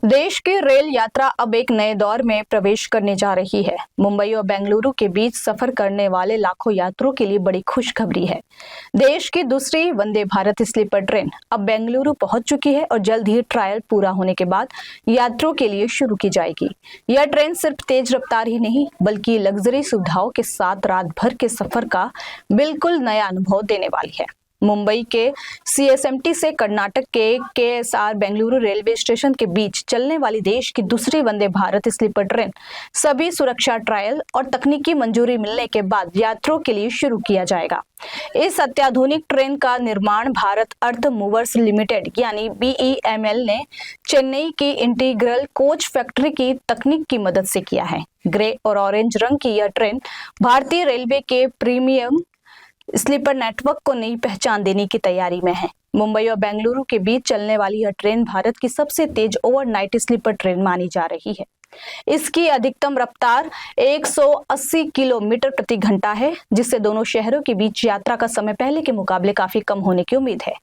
देश की रेल यात्रा अब एक नए दौर में प्रवेश करने जा रही है। मुंबई और बेंगलुरु के बीच सफर करने वाले लाखों यात्रियों के लिए बड़ी खुशखबरी है। देश की दूसरी वंदे भारत स्लीपर ट्रेन अब बेंगलुरु पहुंच चुकी है और जल्द ही ट्रायल पूरा होने के बाद यात्रियों के लिए शुरू की जाएगी। यह ट्रेन सिर्फ तेज रफ्तार ही नहीं बल्कि लग्जरी सुविधाओं के साथ रात भर के सफर का बिल्कुल नया अनुभव देने वाली है। मुंबई के सीएसएमटी से कर्नाटक के केएसआर बेंगलुरु रेलवे स्टेशन के बीच चलने वाली देश की दूसरी वंदे भारत स्लीपर ट्रेन सभी सुरक्षा ट्रायल और तकनीकी मंजूरी मिलने के बाद यात्रियों के लिए शुरू किया जाएगा। इस अत्याधुनिक ट्रेन का निर्माण भारत अर्थ मूवर्स लिमिटेड यानी BEML ने चेन्नई की इंटीग्रल कोच फैक्ट्री की तकनीक की मदद से किया है। ग्रे और ऑरेंज रंग की यह ट्रेन भारतीय रेलवे के प्रीमियम स्लीपर नेटवर्क को नई पहचान देने की तैयारी में है। मुंबई और बेंगलुरु के बीच चलने वाली यह ट्रेन भारत की सबसे तेज ओवरनाइट स्लीपर ट्रेन मानी जा रही है। इसकी अधिकतम रफ्तार 180 किलोमीटर प्रति घंटा है, जिससे दोनों शहरों के बीच यात्रा का समय पहले के मुकाबले काफी कम होने की उम्मीद है।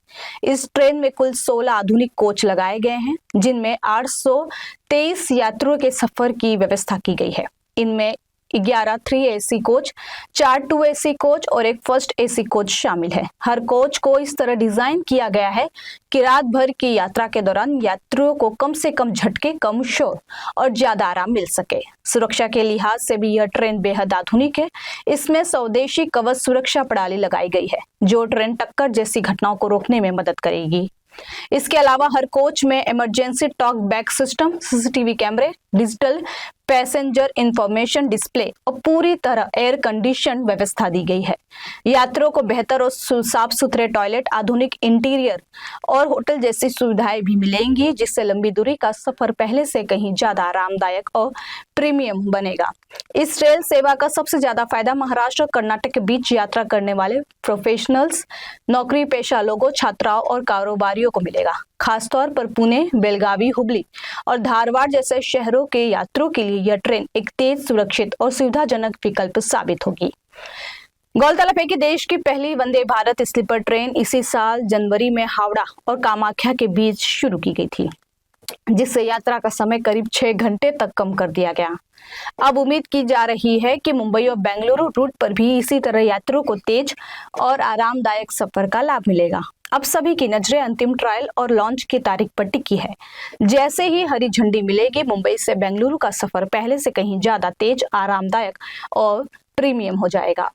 इस ट्रेन में कुल 16 आधुनिक कोच लगाए गए हैं, जिनमें 823 यात्रियों के सफर की व्यवस्था की गई है। इनमें 11 3AC कोच, 4 2AC कोच और एक फर्स्ट AC कोच शामिल है। हर कोच को इस तरह डिजाइन किया गया है कि रात भर की यात्रा के दौरान यात्रियों को कम से कम झटके, कम शोर और ज्यादा आराम मिल सके। सुरक्षा के लिहाज से भी यह ट्रेन बेहद आधुनिक है। इसमें स्वदेशी कवच सुरक्षा प्रणाली लगाई गई है, जो ट्रेन टक्कर जैसी घटनाओं को रोकने में मदद करेगी। इसके अलावा हर कोच में emergency talk back system, CCTV कैमरे, डिजिटल पैसेंजर इंफॉर्मेशन डिस्प्ले और पूरी तरह एयर कंडीशन व्यवस्था दी गई है। यात्रियों को बेहतर और साफ सुथरे टॉयलेट, आधुनिक इंटीरियर और होटल जैसी सुविधाएं भी मिलेंगी, जिससे लंबी दूरी का सफर पहले से कहीं ज्यादा आरामदायक और प्रीमियम बनेगा। इस रेल सेवा का सबसे ज्यादा फायदा महाराष्ट्र और कर्नाटक के बीच यात्रा करने वाले प्रोफेशनल्स, नौकरी पेशा लोगों, छात्राओं और कारोबारियों को मिलेगा। खासतौर पर पुणे, बेलगावी, हुबली और धारवाड़ जैसे शहरों के यात्रियों के लिए यह ट्रेन एक तेज, सुरक्षित और सुविधाजनक विकल्प साबित होगी। गौरतलब है कि देश की पहली वंदे भारत स्लीपर ट्रेन इसी साल जनवरी में हावड़ा और कामाख्या के बीच शुरू की गई थी, जिससे यात्रा का समय करीब 6 घंटे तक कम कर दिया गया। अब उम्मीद की जा रही है कि मुंबई और बेंगलुरु रूट पर भी इसी तरह यात्रियों को तेज और आरामदायक सफर का लाभ मिलेगा। अब सभी की नजरें अंतिम ट्रायल और लॉन्च की तारीख पर टिकी है। जैसे ही हरी झंडी मिलेगी, मुंबई से बेंगलुरु का सफर पहले से कहीं ज्यादा तेज, आरामदायक और प्रीमियम हो जाएगा।